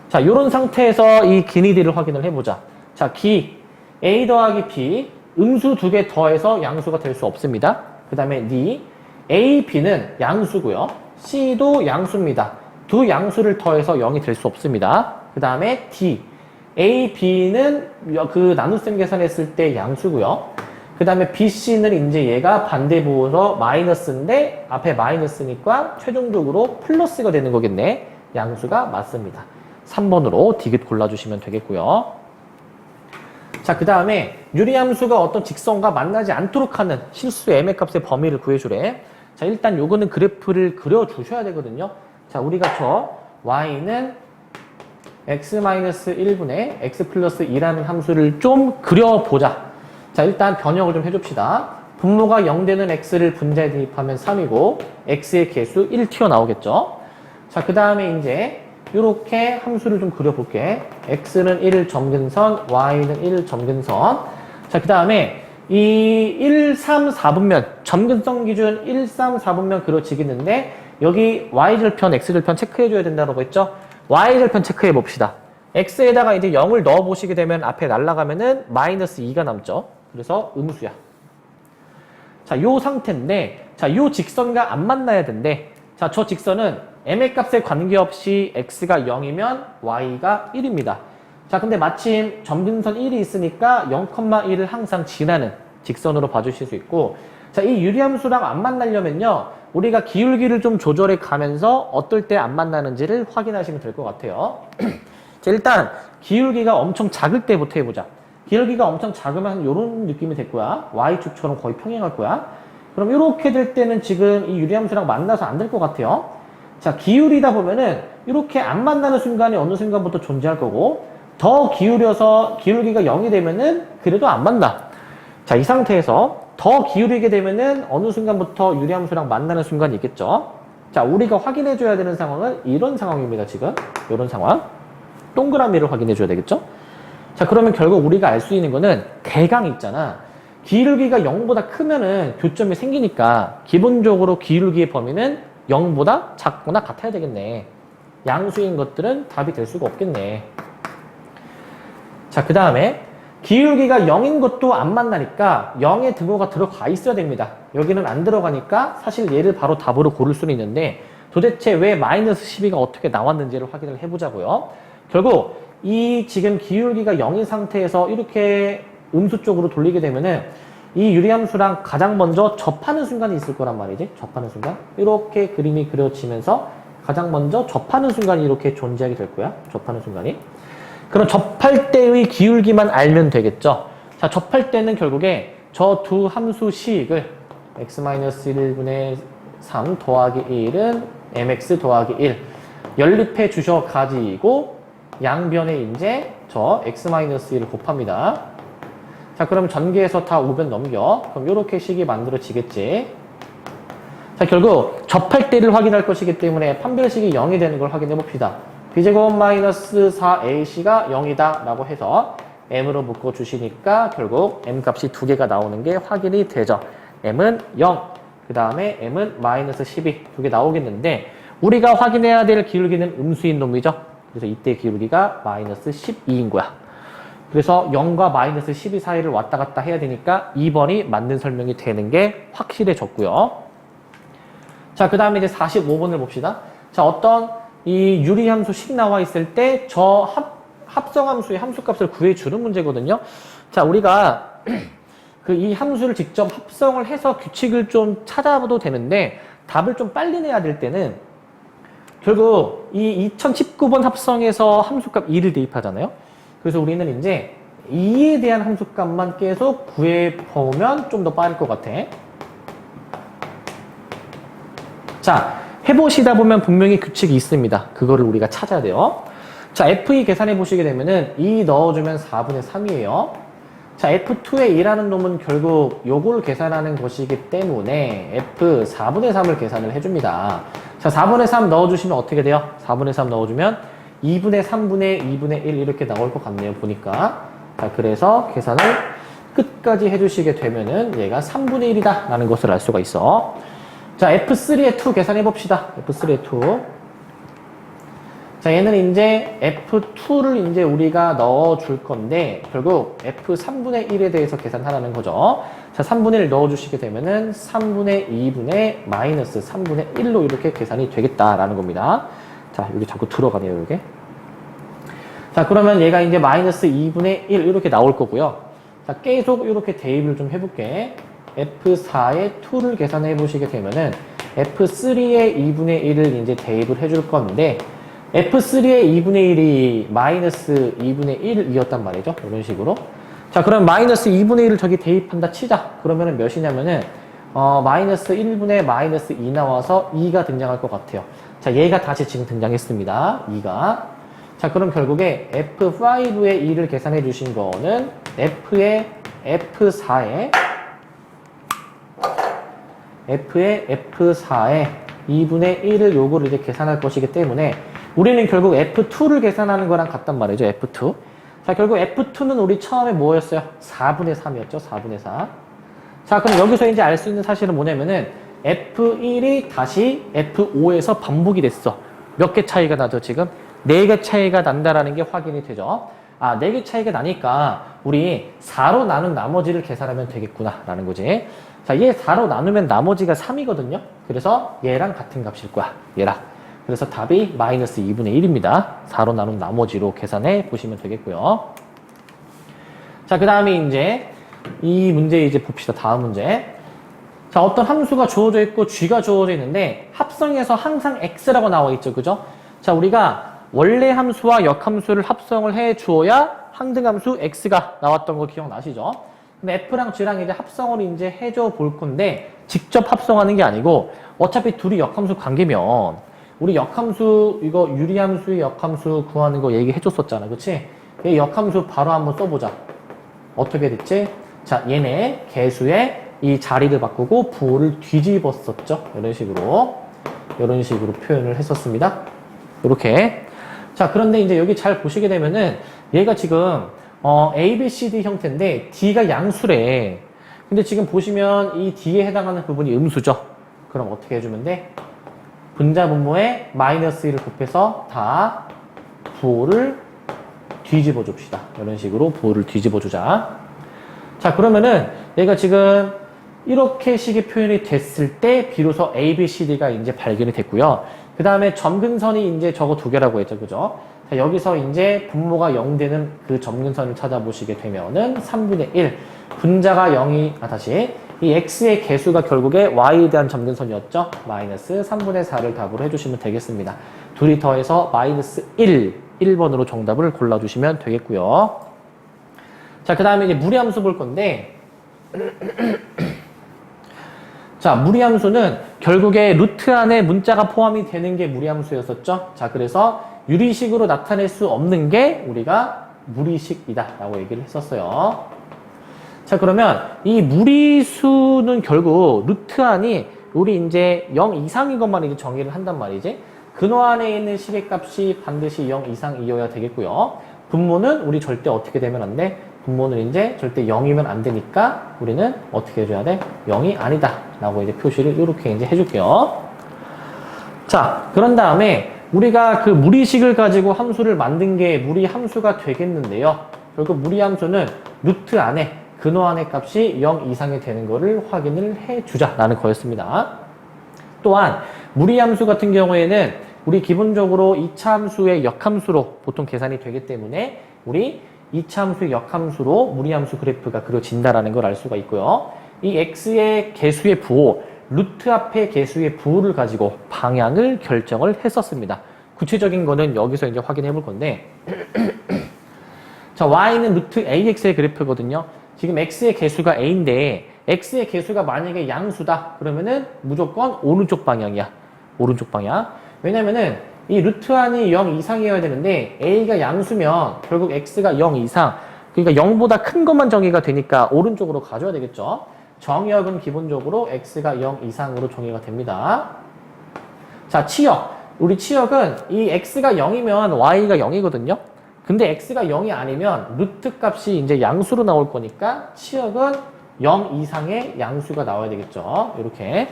자, 요런 상태에서 이 기니디를 확인을 해보자. 자, 기 A 더하기 B 음수 두 개 더해서 양수가 될 수 없습니다. 그 다음에 D A, B는 양수고요. C도 양수입니다. 두 양수를 더해서 0이 될 수 없습니다. 그 다음에 D A, B는 그 나눗셈 계산했을 때 양수고요. 그 다음에 B, C는 이제 얘가 반대부호로 마이너스인데 앞에 마이너스니까 최종적으로 플러스가 되는 거겠네. 양수가 맞습니다. 3번으로 디귿 골라주시면 되겠고요. 자, 그 다음에 유리함수가 어떤 직선과 만나지 않도록 하는 실수 M의 값의 범위를 구해주래. 자, 일단 요거는 그래프를 그려주셔야 되거든요. 자, 우리가 저 Y는 x-1분의 x 플러스 2라는 함수를 좀 그려보자. 자, 일단 변형을 좀 해줍시다. 분모가 0 되는 x를 분자에 대입하면 3이고 x의 개수 1 튀어나오겠죠. 자, 그 다음에 이제 이렇게 함수를 좀 그려볼게. x는 1 점근선, y는 1 점근선. 자, 그 다음에 이 1, 3, 4분면, 점근선 기준 1, 3, 4분면 그려지겠는데 여기 y절편, x절편 체크해줘야 된다고 했죠? y절편 체크해 봅시다. x에다가 이제 0을 넣어 보시게 되면 앞에 날아가면은 마이너스 2가 남죠. 그래서 음수야. 자, 요 상태인데, 자, 요 직선과 안 만나야 된대. 자, 저 직선은 m의 값에 관계없이 x가 0이면 y가 1입니다. 자, 근데 마침 점근선 1이 있으니까 0,1을 항상 지나는 직선으로 봐주실 수 있고, 자, 이 유리함수랑 안 만나려면요, 우리가 기울기를 좀 조절해 가면서 어떨 때 안 만나는지를 확인하시면 될 것 같아요. 자, 일단 기울기가 엄청 작을 때부터 해보자. 기울기가 엄청 작으면 이런 느낌이 될 거야. Y축처럼 거의 평행할 거야. 그럼 이렇게 될 때는 지금 이 유리함수랑 만나서 안 될 것 같아요. 자, 기울이다 보면은 이렇게 안 만나는 순간이 어느 순간부터 존재할 거고, 더 기울여서 기울기가 0이 되면은 그래도 안 만나. 자, 이 상태에서 더 기울이게 되면은 어느 순간부터 유리함수랑 만나는 순간이 있겠죠. 자, 우리가 확인해 줘야 되는 상황은 이런 상황입니다. 지금 이런 상황. 동그라미를 확인해 줘야 되겠죠. 자, 그러면 결국 우리가 알 수 있는 거는 대강 있잖아. 기울기가 0보다 크면은 교점이 생기니까 기본적으로 기울기의 범위는 0보다 작거나 같아야 되겠네. 양수인 것들은 답이 될 수가 없겠네. 자, 그 다음에 기울기가 0인 것도 안 만나니까 0의 등호가 들어가 있어야 됩니다. 여기는 안 들어가니까 사실 얘를 바로 답으로 고를 수는 있는데 도대체 왜 마이너스 12가 어떻게 나왔는지를 확인을 해보자고요. 결국 이 지금 기울기가 0인 상태에서 이렇게 음수 쪽으로 돌리게 되면은 이 유리함수랑 가장 먼저 접하는 순간이 있을 거란 말이지. 접하는 순간. 이렇게 그림이 그려지면서 가장 먼저 접하는 순간이 이렇게 존재하게 될 거야. 접하는 순간이. 그럼 접할 때의 기울기만 알면 되겠죠. 자, 접할 때는 결국에 저 두 함수 식을 x-1분의 3 더하기 1은 mx 더하기 1. 연립해 주셔가지고 양변에 이제 저 x-1을 곱합니다. 자, 그럼 전개해서 다 오변 넘겨. 그럼 이렇게 식이 만들어지겠지. 자, 결국 접할 때를 확인할 것이기 때문에 판별식이 0이 되는 걸 확인해 봅시다. b제곱 마이너스 4ac가 0이다 라고 해서 m으로 묶어주시니까 결국 m 값이 두 개가 나오는 게 확인이 되죠. m은 0, 그 다음에 m은 마이너스 12 두 개 나오겠는데 우리가 확인해야 될 기울기는 음수인 놈이죠. 그래서 이때 기울기가 마이너스 12인 거야. 그래서 0과 마이너스 12 사이를 왔다 갔다 해야 되니까 2번이 맞는 설명이 되는 게 확실해졌고요. 자, 그 다음에 이제 45번을 봅시다. 자, 어떤 이 유리함수 식 나와 있을 때 저 합성함수의 함수값을 구해주는 문제거든요. 자, 우리가 그 이 함수를 직접 합성을 해서 규칙을 좀 찾아봐도 되는데 답을 좀 빨리 내야 될 때는 결국 이 2019번 합성에서 함수값 2를 대입하잖아요. 그래서 우리는 이제 2에 대한 함수값만 계속 구해보면 좀 더 빠를 것 같아. 자, 해보시다 보면 분명히 규칙이 있습니다. 그거를 우리가 찾아야 돼요. 자, F2 계산해 보시게 되면은 2 넣어주면 4분의 3이에요. 자, F2의 2라는 놈은 결국 요걸 계산하는 것이기 때문에 F 4분의 3을 계산을 해줍니다. 자, 4분의 3 넣어주시면 어떻게 돼요? 4분의 3 넣어주면 2분의 3분의 2분의 1 이렇게 나올 것 같네요. 보니까. 자, 그래서 계산을 끝까지 해주시게 되면은 얘가 3분의 1이다 라는 것을 알 수가 있어. 자, F3의 2 계산해 봅시다. F3의 2. 자, 얘는 이제 F2를 이제 우리가 넣어 줄 건데, 결국 F3분의 1에 대해서 계산하라는 거죠. 자, 3분의 1 넣어 주시게 되면은 3분의 2분의 마이너스 3분의 1로 이렇게 계산이 되겠다라는 겁니다. 자, 여기 자꾸 들어가네요, 이게. 자, 그러면 얘가 이제 마이너스 2분의 1 이렇게 나올 거고요. 자, 계속 이렇게 대입을 좀 해볼게. F4의 2를 계산해 보시게 되면은 F3의 2분의 1을 이제 대입을 해줄 건데 F3의 2분의 1이 마이너스 2분의 1이었단 말이죠. 이런 식으로. 자, 그럼 마이너스 2분의 1을 저기 대입한다 치자. 그러면은 몇이냐면은 마이너스 1분의 마이너스 2 나와서 2가 등장할 것 같아요. 자, 얘가 다시 지금 등장했습니다. 2가. 자, 그럼 결국에 F5의 2를 계산해 주신 거는 F의 F4의 2분의 1을 요거를 이제 계산할 것이기 때문에 우리는 결국 F2를 계산하는 거랑 같단 말이죠. F2. 자, 결국 F2는 우리 처음에 뭐였어요? 4분의 3이었죠. 4분의 4. 자, 그럼 여기서 이제 알 수 있는 사실은 뭐냐면은 F1이 다시 F5에서 반복이 됐어. 몇 개 차이가 나죠, 지금? 4개 차이가 난다라는 게 확인이 되죠. 아, 4개 차이가 나니까 우리 4로 나눈 나머지를 계산하면 되겠구나 라는 거지. 자, 얘 4로 나누면 나머지가 3이거든요. 그래서 얘랑 같은 값일 거야. 얘랑. 그래서 답이 마이너스 2분의 1입니다. 4로 나눈 나머지로 계산해 보시면 되겠고요. 자, 그 다음에 이제 이 문제 이제 봅시다. 다음 문제. 자, 어떤 함수가 주어져 있고 g가 주어져 있는데 합성해서 항상 x라고 나와 있죠. 그죠? 자, 우리가 원래 함수와 역함수를 합성을 해 주어야 항등함수 x가 나왔던 거 기억나시죠? 근데 f랑 g랑 이제 합성을 이제 해줘 볼 건데 직접 합성하는 게 아니고 어차피 둘이 역함수 관계면 우리 역함수 이거 유리함수의 역함수 구하는 거 얘기해 줬었잖아. 그치? 이 역함수 바로 한번 써보자. 어떻게 됐지? 자, 얘네 개수의 이 자리를 바꾸고 부호를 뒤집었었죠. 이런 식으로 표현을 했었습니다. 이렇게. 자, 그런데 이제 여기 잘 보시게 되면은 얘가 지금 A, B, C, D 형태인데 D가 양수래. 근데 지금 보시면 이 D에 해당하는 부분이 음수죠. 그럼 어떻게 해주면 돼? 분자 분모에 마이너스 1을 곱해서 다 부호를 뒤집어 줍시다. 이런 식으로 부호를 뒤집어 주자. 자, 그러면은 얘가 지금 이렇게 식의 표현이 됐을 때 비로소 A, B, C, D가 이제 발견이 됐고요. 그 다음에 점근선이 이제 저거 두 개라고 했죠. 그죠? 자, 여기서 이제 분모가 0 되는 그 점근선을 찾아보시게 되면은 3분의 1. 분자가 0이, 다시. 이 x의 개수가 결국에 y에 대한 점근선이었죠. 마이너스 3분의 4를 답으로 해주시면 되겠습니다. 둘이 더해서 마이너스 1번으로 정답을 골라주시면 되겠고요. 자, 그 다음에 이제 무리함수 볼 건데 자, 자, 무리함수는 결국에 루트 안에 문자가 포함이 되는 게 무리함수였었죠. 자, 그래서 유리식으로 나타낼 수 없는 게 우리가 무리식이다 라고 얘기를 했었어요. 자, 그러면 이 무리수는 결국 루트 안이 우리 이제 0 이상인 것만 이제 정의를 한단 말이지. 근호 안에 있는 식의 값이 반드시 0 이상이어야 되겠고요. 분모는 우리 절대 어떻게 되면 안 돼? 분모는 이제 절대 0이면 안 되니까 우리는 어떻게 해줘야 돼? 0이 아니다 라고 이제 표시를 이렇게 이제 해줄게요. 자, 그런 다음에 우리가 그 무리식을 가지고 함수를 만든 게 무리함수가 되겠는데요. 결국 무리함수는 루트 안에 근호 안의 값이 0 이상이 되는 거를 확인을 해주자라는 거였습니다. 또한 무리함수 같은 경우에는 우리 기본적으로 2차 함수의 역함수로 보통 계산이 되기 때문에 우리 2차 함수의 역함수로 무리함수 그래프가 그려진다라는 걸 알 수가 있고요. 이 x의 개수의 부호, 루트 앞의 개수의 부호를 가지고 방향을 결정을 했었습니다. 구체적인 거는 여기서 이제 확인해 볼 건데 자, y는 루트 ax의 그래프거든요. 지금 x의 개수가 a인데 x의 개수가 만약에 양수다 그러면은 무조건 오른쪽 방향이야. 오른쪽 방향. 왜냐면은 이 루트 안이 0 이상이어야 되는데 a가 양수면 결국 x가 0 이상, 그러니까 0보다 큰 것만 정의가 되니까 오른쪽으로 가져야 되겠죠. 정의역은 기본적으로 x가 0 이상으로 정의가 됩니다. 자, 치역. 우리 치역은 이 x가 0이면 y가 0이거든요. 근데 x가 0이 아니면 루트 값이 이제 양수로 나올 거니까 치역은 0 이상의 양수가 나와야 되겠죠. 이렇게.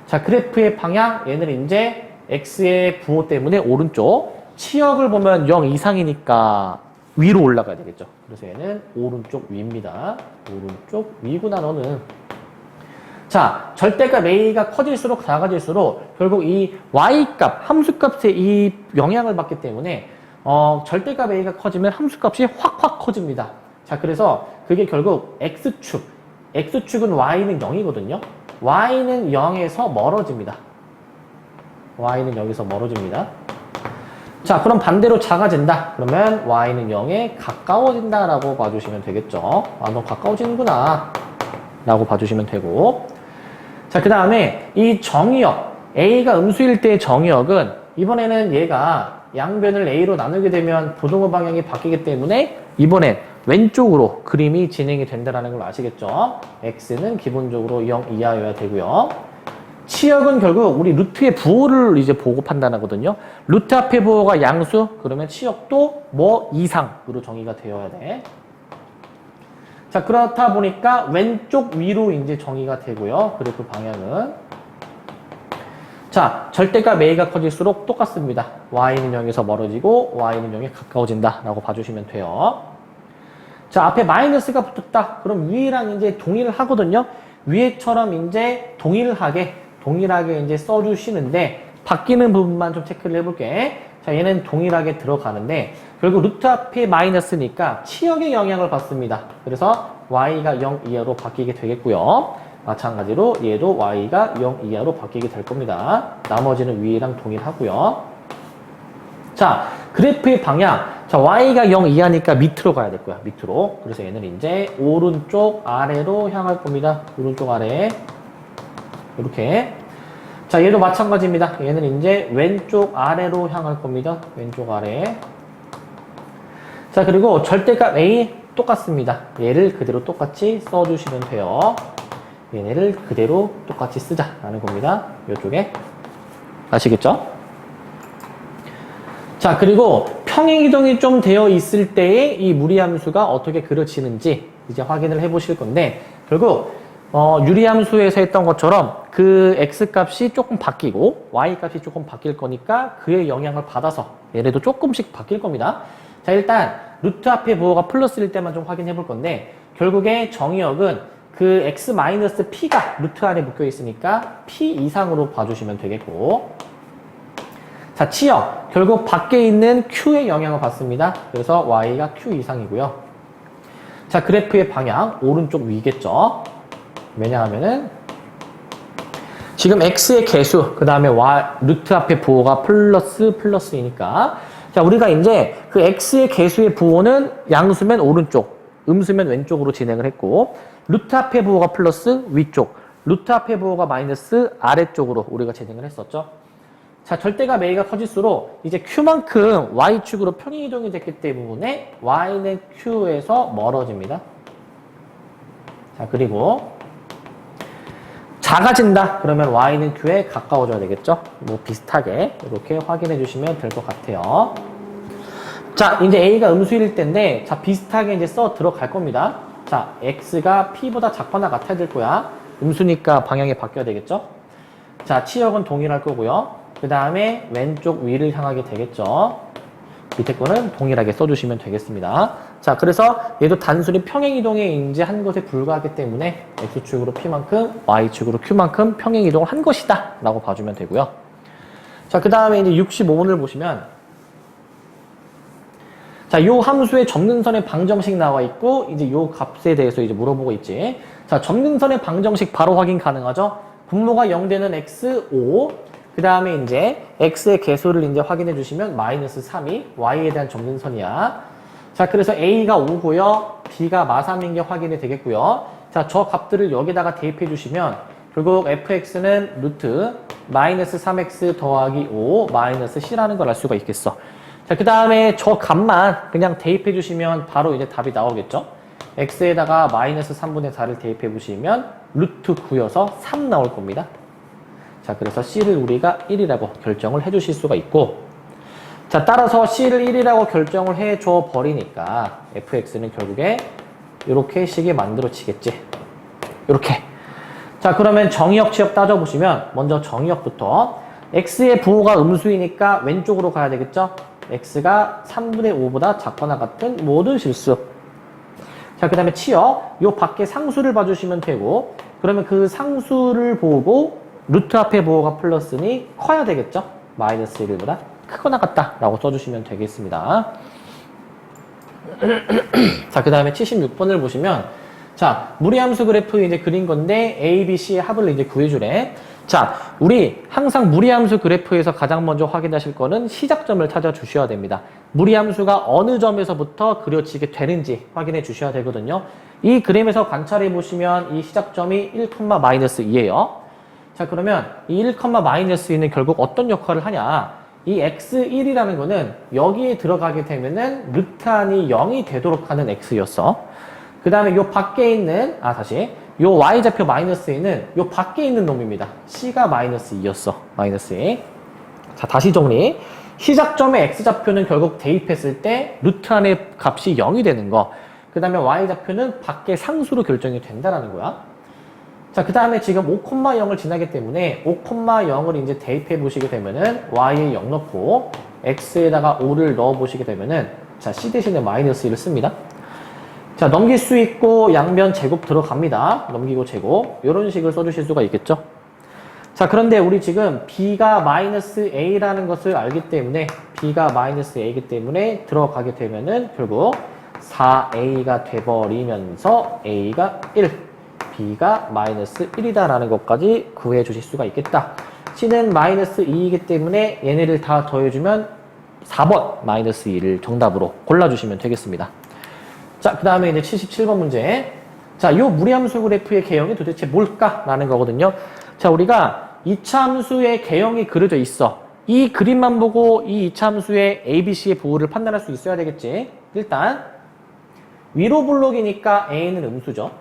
자, 그래프의 방향, 얘는 이제 x의 부호 때문에 오른쪽. 치역을 보면 0 이상이니까 위로 올라가야 되겠죠. 그래서 얘는 오른쪽 위입니다. 오른쪽 위구나, 너는. 자, 절대값 a가 커질수록 작아질수록 결국 이 y값, 함수값에 이 영향을 받기 때문에 절대값 a가 커지면 함수값이 확확 커집니다. 자, 그래서 그게 결국 x축. x축은 y는 0이거든요. y는 0에서 멀어집니다. y는 여기서 멀어집니다. 자, 그럼 반대로 작아진다. 그러면 y는 0에 가까워진다 라고 봐주시면 되겠죠. 아, 너 가까워지는구나 라고 봐주시면 되고. 자, 그 다음에 이 정의역, a가 음수일 때의 정의역은 이번에는 얘가 양변을 a로 나누게 되면 부동호 방향이 바뀌기 때문에 이번엔 왼쪽으로 그림이 진행이 된다는 걸 아시겠죠? x는 기본적으로 0 이하여야 되고요. 치역은 결국 우리 루트의 부호를 이제 보고 판단하거든요. 루트 앞의 부호가 양수, 그러면 치역도 뭐 이상으로 정의가 되어야 돼. 자, 그렇다 보니까 왼쪽 위로 이제 정의가 되고요. 그래프 방향은. 자, 절대값 a가 커질수록 똑같습니다. y는 0에서 멀어지고 y는 0에 가까워진다 라고 봐주시면 돼요. 자, 앞에 마이너스가 붙었다. 그럼 위랑 이제 동일을 하거든요. 위에처럼 이제 동일하게 이제 써주시는데 바뀌는 부분만 좀 체크를 해볼게. 자, 얘는 동일하게 들어가는데 결국 루트 앞이 마이너스니까 치역의 영향을 받습니다. 그래서 y가 0 이하로 바뀌게 되겠고요. 마찬가지로 얘도 y가 0 이하로 바뀌게 될 겁니다. 나머지는 위랑 동일하고요. 자, 그래프의 방향. 자, y가 0 이하니까 밑으로 가야 될 거야. 밑으로. 그래서 얘는 이제 오른쪽 아래로 향할 겁니다. 오른쪽 아래. 이렇게. 자, 얘도 마찬가지입니다. 얘는 이제 왼쪽 아래로 향할 겁니다. 왼쪽 아래. 자, 그리고 절대값 a 똑같습니다. 얘를 그대로 똑같이 써주시면 돼요. 얘네를 그대로 똑같이 쓰자라는 겁니다. 이쪽에. 아시겠죠? 자, 그리고 평행이동이 좀 되어 있을 때의 이 무리함수가 어떻게 그려지는지 이제 확인을 해 보실 건데, 결국 유리함수에서 했던 것처럼 그 x값이 조금 바뀌고 y값이 조금 바뀔 거니까 그의 영향을 받아서 얘네도 조금씩 바뀔 겁니다. 자, 일단 루트 앞에 부호가 플러스일 때만 좀 확인해 볼 건데, 결국에 정의역은 그 x-p가 루트 안에 묶여 있으니까 p 이상으로 봐주시면 되겠고, 자, 치역. 결국 밖에 있는 q의 영향을 받습니다. 그래서 y가 q 이상이고요. 자, 그래프의 방향 오른쪽 위겠죠. 왜냐하면은 지금 x의 개수, 그 다음에 루트 앞에 부호가 플러스이니까. 자, 우리가 이제 그 x의 개수의 부호는 양수면 오른쪽, 음수면 왼쪽으로 진행을 했고, 루트 앞에 부호가 플러스 위쪽, 루트 앞에 부호가 마이너스 아래쪽으로 우리가 재생을 했었죠. 자, 절대값 a가 커질수록 이제 q만큼 y축으로 평행이동이 됐기 때문에 y는 q에서 멀어집니다. 자, 그리고 작아진다. 그러면 y는 q에 가까워져야 되겠죠. 뭐 비슷하게 이렇게 확인해 주시면 될 것 같아요. 자, 이제 a가 음수일 텐데, 자, 비슷하게 이제 써 들어갈 겁니다. 자, x가 p보다 작거나 같아야 될 거야. 음수니까 방향이 바뀌어야 되겠죠. 자, 치역은 동일할 거고요. 그 다음에 왼쪽 위를 향하게 되겠죠. 밑에 거는 동일하게 써주시면 되겠습니다. 자, 그래서 얘도 단순히 평행이동에 이제 한 것에 불과하기 때문에 x축으로 p만큼, y축으로 q만큼 평행이동을 한 것이다 라고 봐주면 되고요. 자, 그 다음에 이제 65번을 보시면, 자, 요 함수의 접는선의 방정식 나와 있고, 이제 요 값에 대해서 이제 물어보고 있지. 자, 접는선의 방정식 바로 확인 가능하죠? 분모가 0 되는 x, 5. 그 다음에 이제 x의 개수를 이제 확인해 주시면 마이너스 3이 y에 대한 접는선이야. 자, 그래서 a가 5고요. b가 마3인 게 확인이 되겠고요. 자, 저 값들을 여기다가 대입해 주시면 결국 fx는 루트 마이너스 3x 더하기 5 마이너스 c라는 걸 알 수가 있겠어. 자, 그 다음에 저 값만 그냥 대입해 주시면 바로 이제 답이 나오겠죠. x에다가 마이너스 3분의 4를 대입해 보시면 루트 9여서 3 나올 겁니다. 자, 그래서 c를 우리가 1이라고 결정을 해 주실 수가 있고, 자, 따라서 c를 1이라고 결정을 해 줘 버리니까 fx는 결국에 이렇게 식이 만들어지겠지. 이렇게. 자, 그러면 정의역 취업 따져보시면 먼저 정의역부터 x의 부호가 음수이니까 왼쪽으로 가야 되겠죠. x가 3분의 5보다 작거나 같은 모든 실수. 자, 그 다음에 치역, 요 밖에 상수를 봐주시면 되고, 그러면 그 상수를 보고 루트 앞에 부호가 플러스니 커야 되겠죠? 마이너스 1보다 크거나 같다 라고 써주시면 되겠습니다. 자, 그 다음에 76번을 보시면, 자, 무리함수 그래프 이제 그린 건데 A, B, C의 합을 이제 구해주래. 자, 우리 항상 무리함수 그래프에서 가장 먼저 확인하실 거는 시작점을 찾아주셔야 됩니다. 무리함수가 어느 점에서부터 그려지게 되는지 확인해 주셔야 되거든요. 이 그림에서 관찰해 보시면 이 시작점이 1,-2예요. 자, 그러면 이 1,-2는 결국 어떤 역할을 하냐? 이 x1이라는 거는 여기에 들어가게 되면은 루트 안이 0이 되도록 하는 x였어. 그 다음에 요 밖에 있는, 요 y좌표 마이너스 2는 요 밖에 있는 놈입니다. c가 마이너스 2였어. 마이너스 2. 자, 다시 정리. 시작점의 x좌표는 결국 대입했을 때 루트 안의 값이 0이 되는 거. 그 다음에 y좌표는 밖에 상수로 결정이 된다라는 거야. 자, 그 다음에 지금 5,0을 지나기 때문에 5,0을 이제 대입해 보시게 되면은 y에 0 넣고 x에다가 5를 넣어 보시게 되면은, 자, c 대신에 마이너스 1을 씁니다. 자, 넘길 수 있고 양변 제곱 들어갑니다. 넘기고 제곱. 이런 식을 써주실 수가 있겠죠. 자, 그런데 우리 지금 b가 마이너스 a라는 것을 알기 때문에, b가 마이너스 a이기 때문에 들어가게 되면은 결국 4a가 돼버리면서 a가 1. b가 마이너스 1이다라는 것까지 구해 주실 수가 있겠다. c는 마이너스 2이기 때문에 얘네를 다 더해주면 4번 마이너스 2를 정답으로 골라주시면 되겠습니다. 자, 그 다음에 이제 77번 문제. 자, 요 무리함수 그래프의 개형이 도대체 뭘까라는 거거든요. 자, 우리가 2차 함수의 개형이 그려져 있어. 이 그림만 보고 이 2차 함수의 A, B, C의 부호를 판단할 수 있어야 되겠지. 일단 위로 블록이니까 A는 음수죠.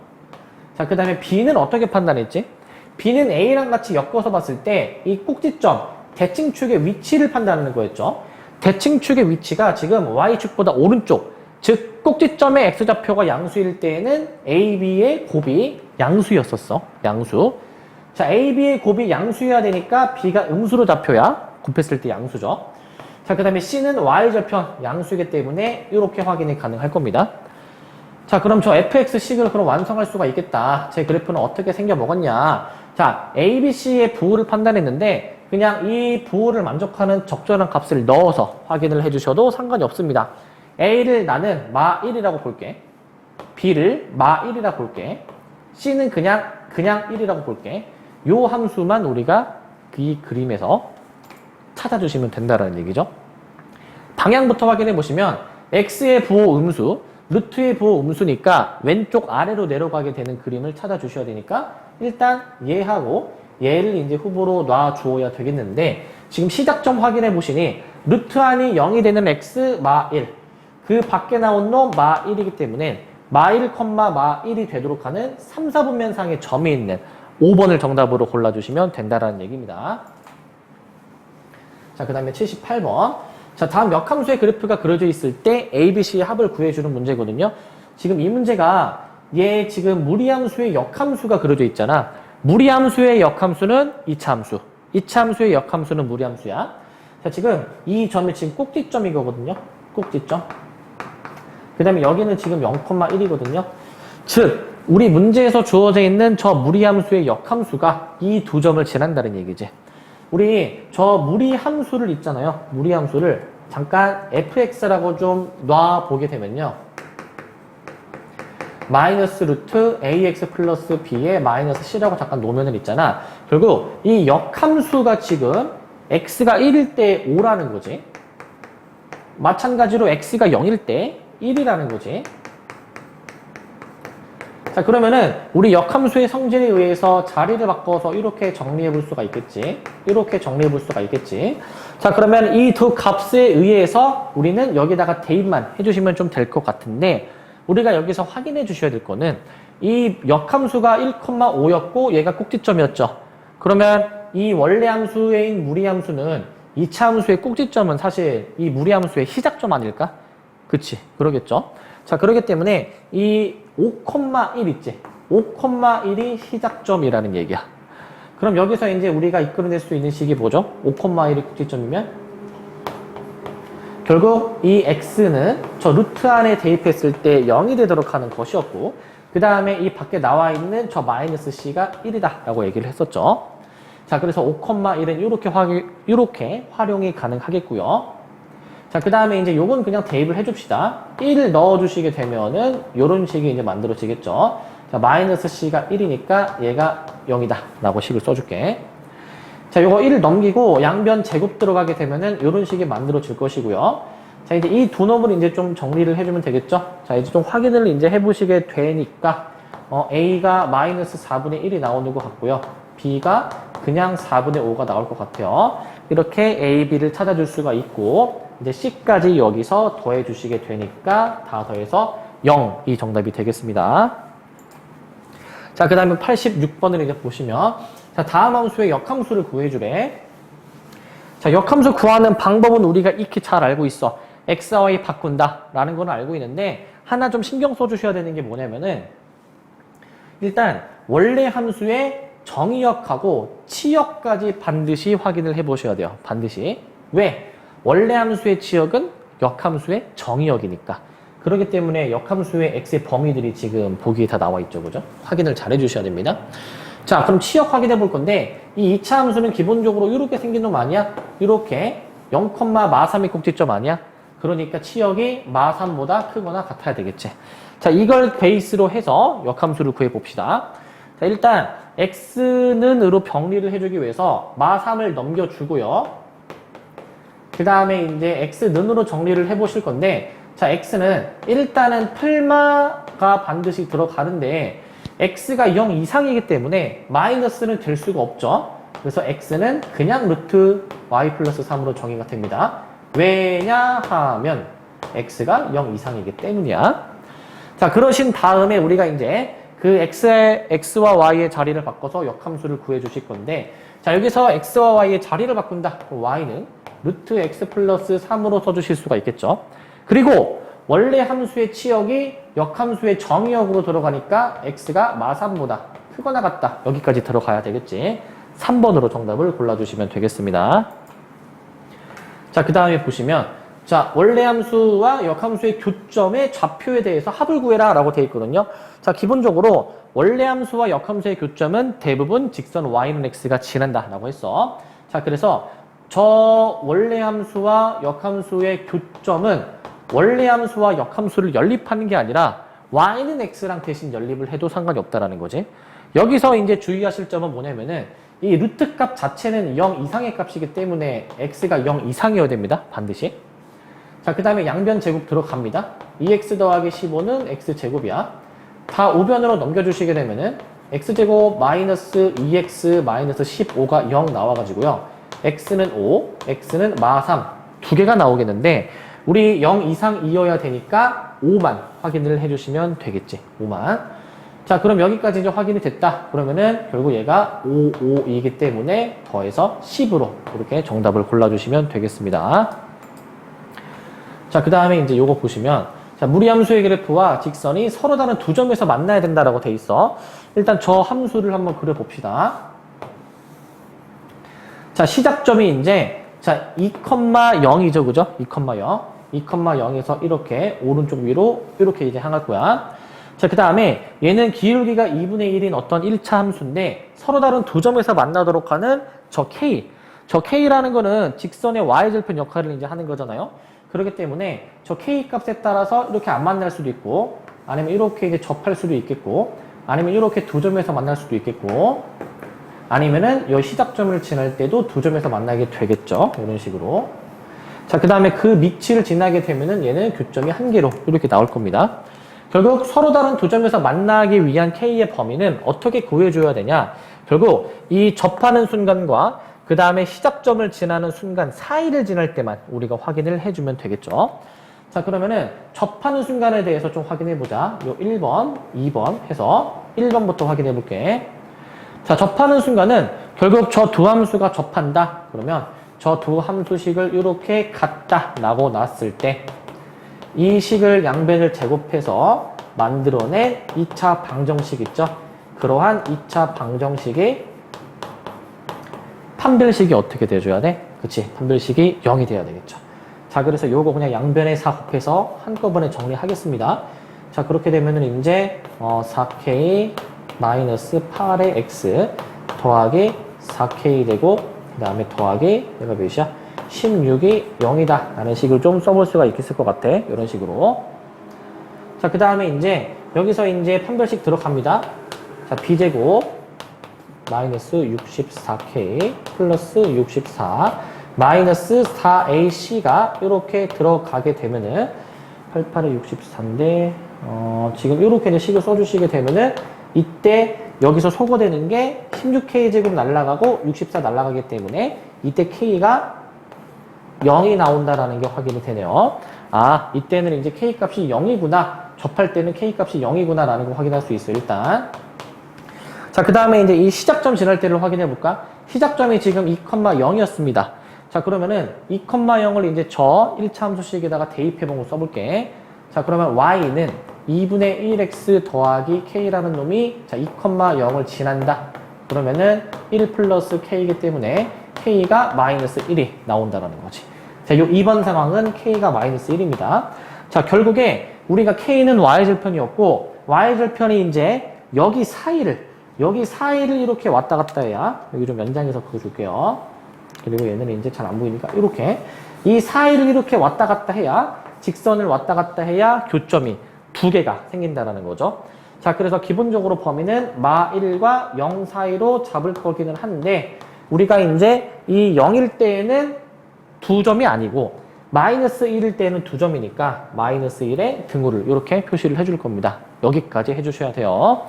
자, 그 다음에 B는 어떻게 판단했지? B는 A랑 같이 엮어서 봤을 때 이 꼭지점, 대칭축의 위치를 판단하는 거였죠. 대칭축의 위치가 지금 Y축보다 오른쪽, 즉 꼭지점의 X좌표가 양수일 때에는 AB의 곱이 양수였었어. 양수. 자, AB의 곱이 양수여야 되니까 B가 음수로 잡혀야 곱했을 때 양수죠. 자, 그 다음에 C는 Y좌표 양수이기 때문에 이렇게 확인이 가능할 겁니다. 자, 그럼 저 fx식을 그럼 완성할 수가 있겠다. 제 그래프는 어떻게 생겨 먹었냐. 자, a, b, c의 부호를 판단했는데 그냥 이 부호를 만족하는 적절한 값을 넣어서 확인을 해주셔도 상관이 없습니다. a를 나는 마 1이라고 볼게. b를 마 1이라고 볼게. c는 그냥 1이라고 볼게. 요 함수만 우리가 이 그림에서 찾아주시면 된다는 얘기죠. 방향부터 확인해 보시면 x의 부호 음수, 루트의 부호 음수니까 왼쪽 아래로 내려가게 되는 그림을 찾아주셔야 되니까 일단 얘하고 얘를 이제 후보로 놔주어야 되겠는데 지금 시작점 확인해 보시니 루트 안이 0이 되는 x 마 1, 그 밖에 나온 놈 마 1이기 때문에 마 1, 마 1이 되도록 하는 3, 4분면상의 점이 있는 5번을 정답으로 골라주시면 된다라는 얘기입니다. 자, 그 다음에 78번. 자, 다음 역함수의 그래프가 그려져 있을 때 A, B, C의 합을 구해주는 문제거든요. 지금 이 문제가 얘 지금 무리함수의 역함수가 그려져 있잖아. 무리함수의 역함수는 2차 함수. 2차 함수의 역함수는 무리함수야. 자, 지금 이 점이 지금 꼭지점이거든요. 꼭지점. 그 다음에 여기는 지금 0,1이거든요. 즉, 우리 문제에서 주어져 있는 저 무리함수의 역함수가 이 두 점을 지난다는 얘기지. 우리 저 무리함수를 있잖아요. 무리함수를 잠깐 fx라고 좀 놔보게 되면요. 마이너스 루트 ax 플러스 b에 마이너스 c라고 잠깐 놓으면 있잖아. 결국 이 역함수가 지금 x가 1일 때 5라는 거지. 마찬가지로 x가 0일 때 1이라는 거지. 자, 그러면은 우리 역함수의 성질에 의해서 자리를 바꿔서 이렇게 정리해 볼 수가 있겠지. 이렇게 정리해 볼 수가 있겠지. 자, 그러면 이 두 값에 의해서 우리는 여기다가 대입만 해주시면 좀 될 것 같은데 우리가 여기서 확인해 주셔야 될 거는 이 역함수가 1,5였고 얘가 꼭지점이었죠. 그러면 이 원래 함수인 무리함수는 2차 함수의 꼭지점은 사실 이 무리함수의 시작점 아닐까? 그치, 그러겠죠. 자, 그러기 때문에 이 5,1 있지? 5,1이 시작점이라는 얘기야. 그럼 여기서 이제 우리가 이끌어낼 수 있는 식이 뭐죠? 5,1이 꼭지점이면 결국 이 x는 저 루트 안에 대입했을 때 0이 되도록 하는 것이었고 그 다음에 이 밖에 나와 있는 저 마이너스 c가 1이다 라고 얘기를 했었죠. 자, 그래서 5,1은 이렇게 활용이 가능하겠고요. 자, 그 다음에 이제 요건 그냥 대입을 해줍시다. 1을 넣어주시게 되면은 요런 식이 이제 만들어지겠죠. 자, 마이너스 c가 1이니까 얘가 0이다 라고 식을 써줄게. 자, 요거 1을 넘기고 양변 제곱 들어가게 되면은 요런 식이 만들어질 것이고요. 자, 이제 이 두 놈을 이제 좀 정리를 해주면 되겠죠. 자, 이제 좀 확인을 이제 해보시게 되니까 A가 마이너스 4분의 1이 나오는 것 같고요. B가 그냥 4분의 5가 나올 것 같아요. 이렇게 A, B를 찾아줄 수가 있고 이제 C까지 여기서 더해 주시게 되니까 다 더해서 0이 정답이 되겠습니다. 자, 그 다음에 86번을 이제 보시면 자, 다음 함수의 역함수를 구해주래. 자, 역함수 구하는 방법은 우리가 익히 잘 알고 있어. x와 y 바꾼다 라는 건 알고 있는데 하나 좀 신경 써주셔야 되는 게 뭐냐면은 일단 원래 함수의 정의역하고 치역까지 반드시 확인을 해 보셔야 돼요. 반드시. 왜? 원래 함수의 치역은 역함수의 정의역이니까. 그렇기 때문에 역함수의 x의 범위들이 지금 보기에 다 나와 있죠. 그죠? 확인을 잘 해주셔야 됩니다. 자, 그럼 치역 확인해 볼 건데 이 2차 함수는 기본적으로 이렇게 생긴 놈 아니야? 이렇게 0,마삼의 꼭지점 아니야? 그러니까 치역이 마3보다 크거나 같아야 되겠지. 자, 이걸 베이스로 해서 역함수를 구해 봅시다. 자, 일단 x는으로 병리를 해주기 위해서 마3을 넘겨주고요. 그 다음에 이제 x는으로 정리를 해보실 건데 자, x는 일단은 풀마가 반드시 들어가는데 x가 0 이상이기 때문에 마이너스는 될 수가 없죠. 그래서 x는 그냥 루트 y 플러스 3으로 정의가 됩니다. 왜냐하면 x가 0 이상이기 때문이야. 자, 그러신 다음에 우리가 이제 그 x와 y의 자리를 바꿔서 역함수를 구해 주실 건데 자, 여기서 x와 y의 자리를 바꾼다. 그럼 y는 루트 x 플러스 3으로 써주실 수가 있겠죠. 그리고 원래 함수의 치역이 역함수의 정의역으로 들어가니까 x가 마3보다 크거나 같다. 여기까지 들어가야 되겠지. 3번으로 정답을 골라주시면 되겠습니다. 자, 그 다음에 보시면 자, 원래 함수와 역함수의 교점의 좌표에 대해서 합을 구해라 라고 되어 있거든요. 자, 기본적으로 원래 함수와 역함수의 교점은 대부분 직선 y는 x가 지난다 라고 했어. 자, 그래서 저 원래 함수와 역함수의 교점은 원래 함수와 역함수를 연립하는 게 아니라 y는 x랑 대신 연립을 해도 상관이 없다라는 거지. 여기서 이제 주의하실 점은 뭐냐면은 이 루트 값 자체는 0 이상의 값이기 때문에 x가 0 이상이어야 됩니다. 반드시. 자, 그 다음에 양변 제곱 들어갑니다. 2x 더하기 15는 x제곱이야. 다 우변으로 넘겨주시게 되면은 x제곱 마이너스 2x 마이너스 15가 0 나와가지고요. x는 5, x는 마3 두 개가 나오겠는데 우리 0 이상이어야 되니까 5만 확인을 해주시면 되겠지. 5만. 자, 그럼 여기까지 이제 확인이 됐다. 그러면은 결국 얘가 5, 5이기 때문에 더해서 10으로 이렇게 정답을 골라주시면 되겠습니다. 자, 그 다음에 이제 요거 보시면 자, 무리함수의 그래프와 직선이 서로 다른 두 점에서 만나야 된다라고 돼 있어. 일단 저 함수를 한번 그려봅시다. 자, 시작점이 이제 자 2,0이죠, 그죠? 2,0. 2,0에서 이렇게 오른쪽 위로 이렇게 이제 향할 거야. 자, 그 다음에 얘는 기울기가 2분의 1인 어떤 1차 함수인데 서로 다른 두 점에서 만나도록 하는 저 K. 저 K라는 거는 직선의 Y절편 역할을 이제 하는 거잖아요. 그렇기 때문에 저 K 값에 따라서 이렇게 안 만날 수도 있고 아니면 이렇게 이제 접할 수도 있겠고 아니면 이렇게 두 점에서 만날 수도 있겠고 아니면은 이 시작점을 지날 때도 두 점에서 만나게 되겠죠. 이런 식으로. 자, 그 다음에 그 밑을 지나게 되면은 얘는 교점이 한 개로 이렇게 나올 겁니다. 결국 서로 다른 두 점에서 만나기 위한 K의 범위는 어떻게 구해줘야 되냐? 결국 이 접하는 순간과 그 다음에 시작점을 지나는 순간 사이를 지날 때만 우리가 확인을 해주면 되겠죠. 자, 그러면은 접하는 순간에 대해서 좀 확인해보자. 요 1번, 2번 해서 1번부터 확인해볼게. 자, 접하는 순간은 결국 저 두 함수가 접한다. 그러면 저 두 함수식을 이렇게 같다 라고 놨을 때 이 식을 양변을 제곱해서 만들어낸 2차 방정식 있죠? 그러한 2차 방정식의 판별식이 어떻게 돼줘야 돼? 그치? 판별식이 0이 돼야 되겠죠. 자, 그래서 요거 그냥 양변에 4 곱해서 한꺼번에 정리하겠습니다. 자, 그렇게 되면은 이제 4k 마이너스 8의 x 더하기 4k 되고 그 다음에 더하기 얘가 몇이야? 16이 0이다 라는 식을 좀 써볼 수가 있을 것 같아. 이런 식으로. 자, 그 다음에 이제 여기서 이제 판별식 들어갑니다. 자, b제곱 마이너스 64k 플러스 64 마이너스 4ac가 이렇게 들어가게 되면은 88에 64인데 지금 이렇게 이제 식을 써주시게 되면은 이때 여기서 소거되는 게 16k제곱 날라가고 64 날라가기 때문에 이때 k가 0이 나온다라는 게 확인이 되네요. 아, 이때는 이제 k 값이 0이구나. 접할 때는 k 값이 0이구나 라는 걸 확인할 수 있어요. 일단. 자, 그 다음에 이제 이 시작점 지날 때를 확인해 볼까? 시작점이 지금 2,0이었습니다. 자, 그러면은 2,0을 이제 저 1차 함수식에다가 대입해 본 거 써볼게. 자, 그러면 y는 2분의 1x 더하기 k라는 놈이 자 2,0을 지난다. 그러면은 1 플러스 k이기 때문에 k가 마이너스 1이 나온다라는 거지. 자, 요 2번 상황은 k가 마이너스 1입니다. 자, 결국에 우리가 k는 y절편이었고 y절편이 이제 여기 사이를 이렇게 왔다 갔다 해야 여기 좀 연장해서 그어줄게요. 그리고 얘는 이제 잘 안 보이니까 이렇게 이 사이를 이렇게 왔다 갔다 해야 직선을 왔다 갔다 해야 교점이 두 개가 생긴다라는 거죠. 자, 그래서 기본적으로 범위는 마1과 0 사이로 잡을 거기는 한데 우리가 이제 이 0일 때에는 두 점이 아니고 마이너스 1일 때는 두 점이니까 마이너스 1에 등호를 이렇게 표시를 해줄 겁니다. 여기까지 해주셔야 돼요.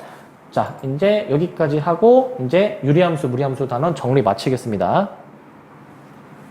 자, 이제 여기까지 하고 이제 유리함수, 무리함수 단원 정리 마치겠습니다.